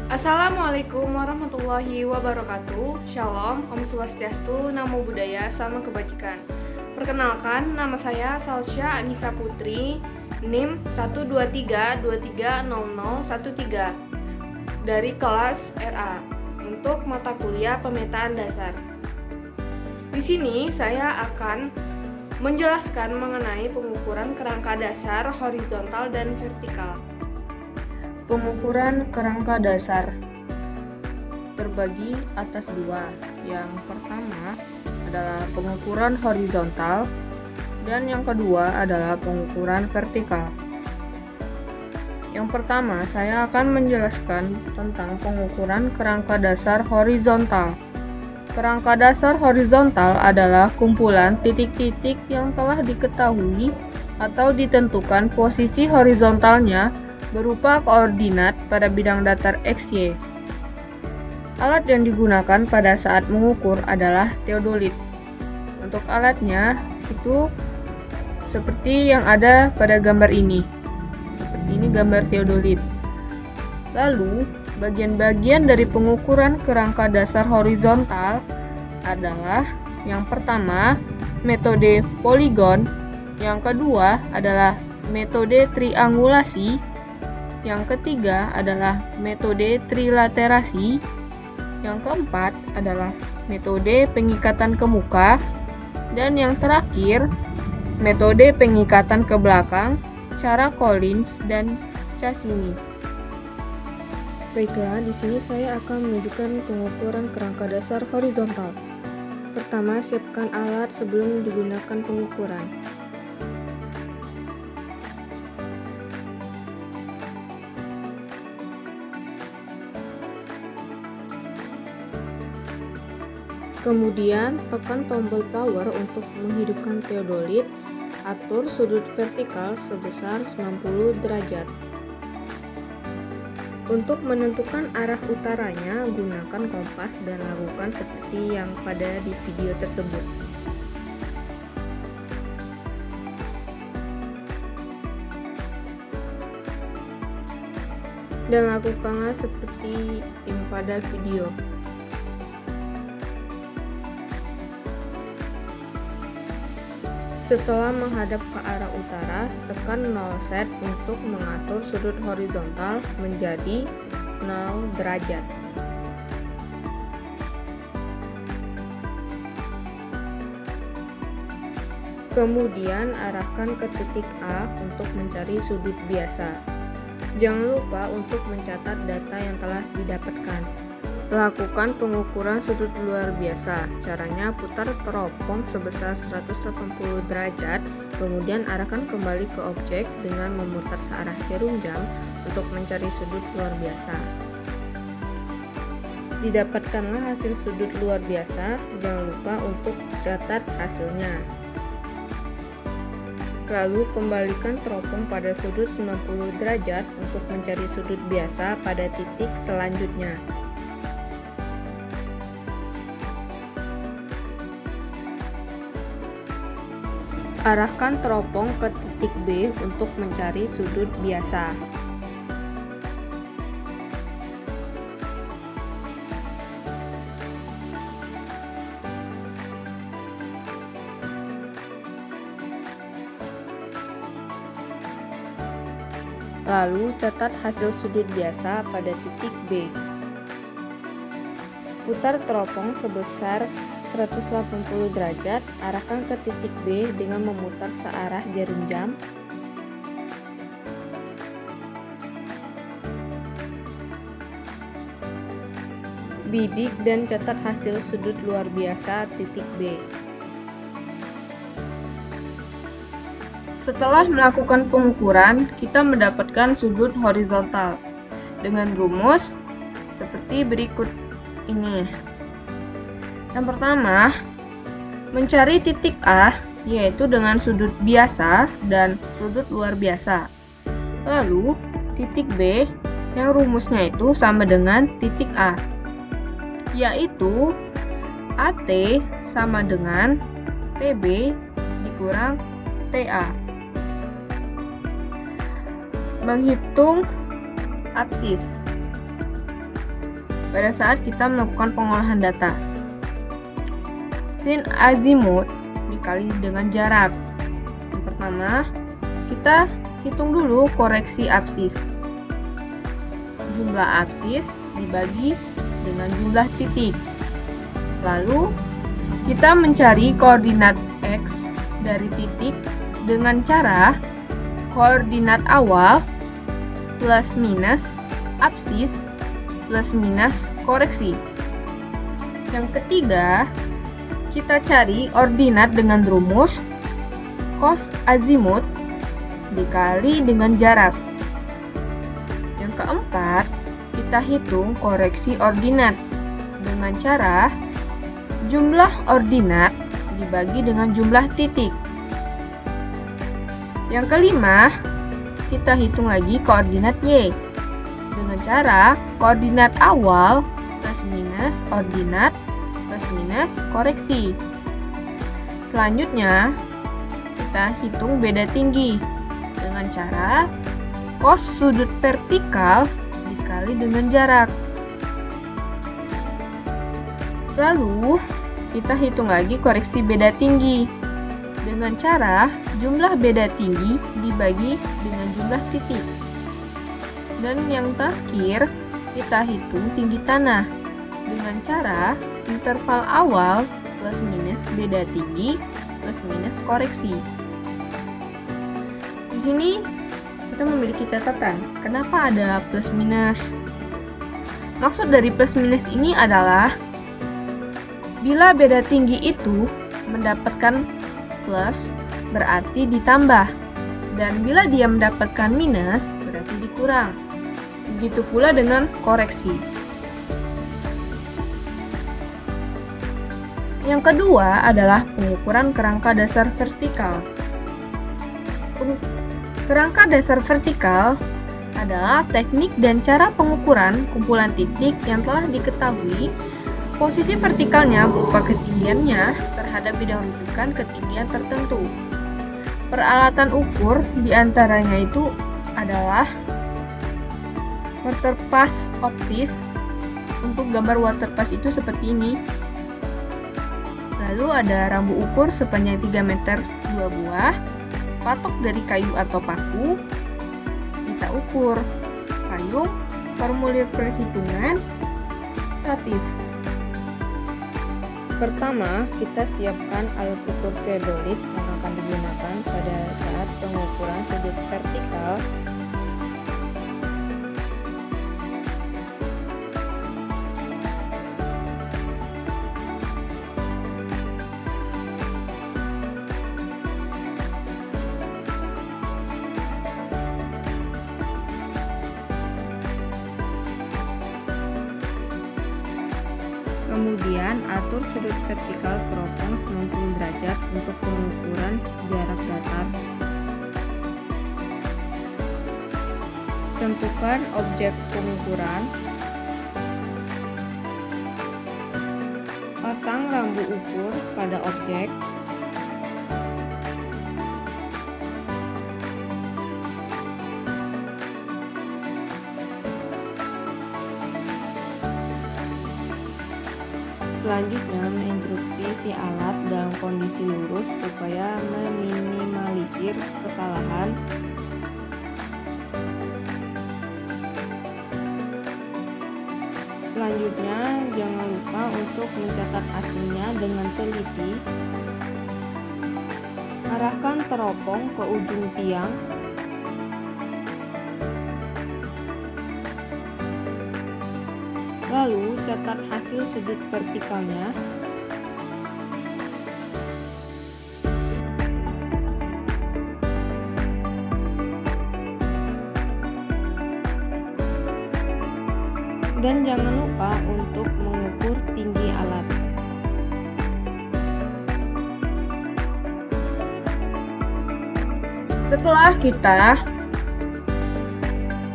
Assalamualaikum warahmatullahi wabarakatuh. Shalom, Om Swastiastu, Namo Buddhaya, Salam Kebajikan. Perkenalkan, nama saya Salsya Anissa Putri, NIM 123230013 dari kelas RA untuk mata kuliah pemetaan dasar. Di sini saya akan menjelaskan mengenai pengukuran kerangka dasar horizontal dan vertikal. Pengukuran kerangka dasar terbagi atas dua. Yang pertama adalah pengukuran horizontal dan yang kedua adalah pengukuran vertikal. Yang pertama, saya akan menjelaskan tentang pengukuran kerangka dasar horizontal. Kerangka dasar horizontal adalah kumpulan titik-titik yang telah diketahui atau ditentukan posisi horizontalnya berupa koordinat pada bidang datar XY. Alat yang digunakan pada saat mengukur adalah teodolit. Untuk alatnya itu seperti yang ada pada gambar ini. Seperti ini gambar teodolit. Lalu, bagian-bagian dari pengukuran kerangka dasar horizontal adalah yang pertama, metode poligon, yang kedua adalah metode triangulasi, yang ketiga adalah metode trilaterasi, yang keempat adalah metode pengikatan ke muka, dan yang terakhir metode pengikatan ke belakang, cara Collins dan Cassini. Baiklah, di sini saya akan menunjukkan pengukuran kerangka dasar horizontal. Pertama, siapkan alat sebelum digunakan pengukuran. Kemudian, tekan tombol power untuk menghidupkan teodolit. Atur sudut vertikal sebesar 90 derajat. Untuk menentukan arah utaranya, gunakan kompas dan lakukan seperti yang pada di video tersebut. Dan lakukanlah seperti yang pada video. Setelah menghadap ke arah utara, tekan 0 set untuk mengatur sudut horizontal menjadi 0 derajat. Kemudian arahkan ke titik A untuk mencari sudut biasa. Jangan lupa untuk mencatat data yang telah didapatkan. Lakukan pengukuran sudut luar biasa. Caranya, putar teropong sebesar 180 derajat, kemudian arahkan kembali ke objek dengan memutar searah jarum jam untuk mencari sudut luar biasa. Didapatkanlah hasil sudut luar biasa, jangan lupa untuk catat hasilnya. Lalu kembalikan teropong pada sudut 90 derajat untuk mencari sudut biasa pada titik selanjutnya. Arahkan teropong ke titik B untuk mencari sudut biasa. Lalu catat hasil sudut biasa pada titik B. Putar teropong sebesar 180 derajat, arahkan ke titik B dengan memutar searah jarum jam. Bidik dan catat hasil sudut luar biasa titik B. Setelah melakukan pengukuran, kita mendapatkan sudut horizontal dengan rumus seperti berikut ini. Yang pertama, mencari titik A yaitu dengan sudut biasa dan sudut luar biasa. Lalu, titik B yang rumusnya itu sama dengan titik A, yaitu AT sama dengan TB dikurang TA. Menghitung apsis. pada saat kita melakukan pengolahan data. Sin azimut dikali dengan jarak. Yang pertama, kita hitung dulu koreksi absis. Jumlah absis dibagi dengan jumlah titik. Lalu, kita mencari koordinat X dari titik dengan cara koordinat awal plus minus absis plus minus koreksi. Yang ketiga, kita cari ordinat dengan rumus cos azimut dikali dengan jarak. Yang keempat, kita hitung koreksi ordinat dengan cara jumlah ordinat dibagi dengan jumlah titik. Yang kelima, kita hitung lagi koordinat Y dengan cara koordinat awal plus minus ordinat plus minus koreksi. Selanjutnya, kita hitung beda tinggi dengan cara cos sudut vertikal dikali dengan jarak. Lalu, kita hitung lagi koreksi beda tinggi dengan cara jumlah beda tinggi dibagi dengan jumlah titik. Dan yang terakhir, kita hitung tinggi tanah dengan cara interval awal plus minus beda tinggi plus minus koreksi. Di sini kita memiliki catatan. Kenapa ada plus minus? Maksud dari plus minus ini adalah bila beda tinggi itu mendapatkan plus berarti ditambah, dan bila dia mendapatkan minus berarti dikurang. Begitu pula dengan koreksi. Yang kedua adalah pengukuran kerangka dasar vertikal. Kerangka dasar vertikal adalah teknik dan cara pengukuran kumpulan titik yang telah diketahui posisi vertikalnya berupa ketinggiannya terhadap bidang rujukan ketinggian tertentu. Peralatan ukur diantaranya itu adalah waterpass optis. Untuk gambar waterpass itu seperti ini. Lalu ada rambu ukur sepanjang 3 meter 2 buah, patok dari kayu atau paku, pita ukur, payung, formulir perhitungan, statif. Pertama, kita siapkan alat ukur teodolit yang akan digunakan pada saat pengukuran sudut vertikal. Kemudian, atur sudut vertikal teropong 90 derajat untuk pengukuran jarak datar. Tentukan objek pengukuran. Pasang rambu ukur pada objek. Selanjutnya, menginstruksi si alat dalam kondisi lurus supaya meminimalisir kesalahan. Selanjutnya, jangan lupa untuk mencatat hasilnya dengan teliti. Arahkan teropong ke ujung tiang. Lalu, catat hasil sudut vertikalnya. Dan jangan lupa untuk mengukur tinggi alat. Setelah kita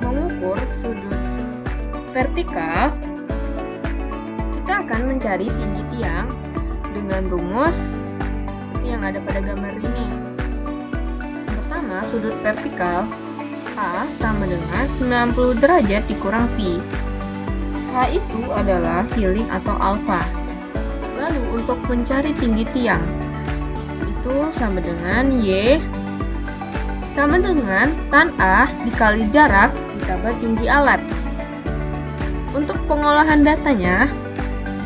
mengukur sudut vertikal, kita akan mencari tinggi tiang dengan rumus seperti yang ada pada gambar ini. Pertama, sudut vertikal A sama dengan 90 derajat dikurang pi. H itu adalah healing atau alfa. Lalu untuk mencari tinggi tiang, itu sama dengan Y sama dengan tan A dikali jarak ditambah tinggi alat. Untuk pengolahan datanya,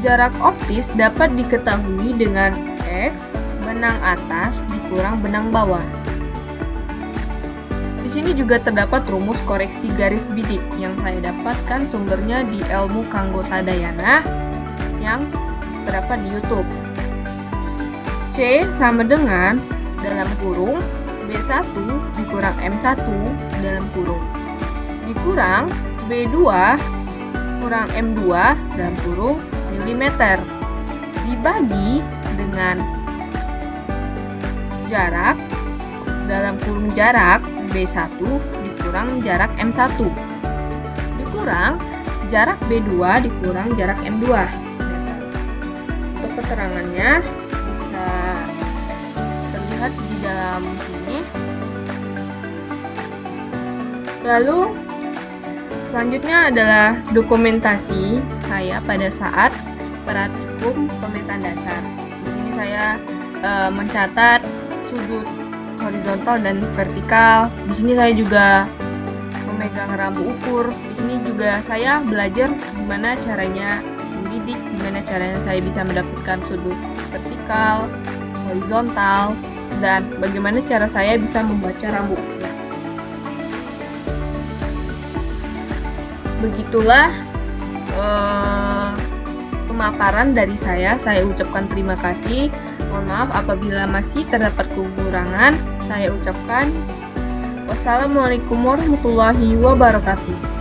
jarak optis dapat diketahui dengan X benang atas dikurang benang bawah. Di sini juga terdapat rumus koreksi garis bidik yang saya dapatkan sumbernya di Ilmu Kanggo Sadayana yang terdapat di YouTube. C sama dengan dalam kurung B1 dikurang M1 dalam kurung dikurang B2 kurang M2 dalam kurung milimeter dibagi dengan jarak dalam kurung jarak B1 dikurang jarak M1 dikurang jarak B2 dikurang jarak M2. Untuk keterangannya bisa terlihat di dalam sini. Lalu selanjutnya adalah dokumentasi saya pada saat praktikum pemetaan dasar. Di sini saya mencatat sudut horizontal dan vertikal. Di sini saya juga memegang rambu ukur. Di sini juga saya belajar gimana caranya membidik, gimana caranya saya bisa mendapatkan sudut vertikal, horizontal, dan bagaimana cara saya bisa membaca rambu ukur. Begitulah pemaparan dari saya. Saya ucapkan terima kasih. Mohon maaf apabila masih terdapat kekurangan. Saya ucapkan wassalamualaikum warahmatullahi wabarakatuh.